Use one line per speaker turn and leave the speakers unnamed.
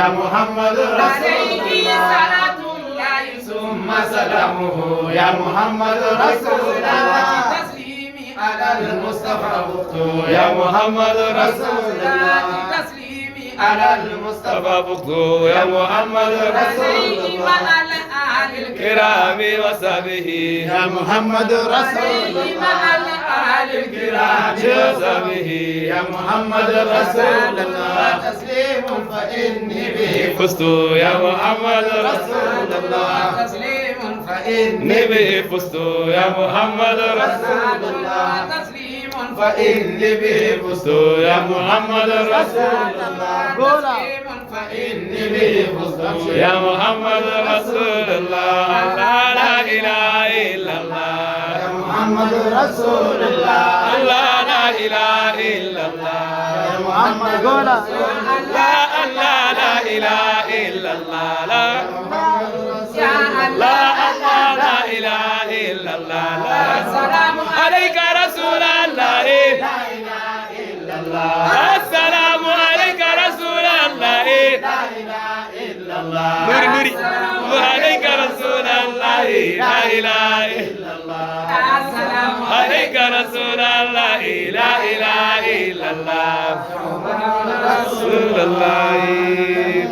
يا محمد رسول الله ثم سلامه يا محمد رسول الله تسليمي على المصطفى بكتو يا محمد رسول الله تسليمي على المصطفى بكتو يا محمد رسول الله الكرام وصحبه يا محمد رسول الله الكرام وصحبه يا محمد رسول الله تسليم فإني به فزت يا محمد رسول الله تسليم فإني به فزت يا محمد رسول الله تسليم فإني به فزت يا محمد رسول الله تسليم فإني به فزت يا محمد رسول الله لا إله إلا الله يا محمد رسول الله لا إله إلا الله يا محمد رسول الله لا إله إلا الله لا لا إله إلا الله السلام عليك رسول الله لا إله إلا الله السلام عليك رسول الله لا إله إلا الله نوري وعليك رسول الله لا إله إلا الله السلام عليك رسول الله لا إله إلا الله رسول الله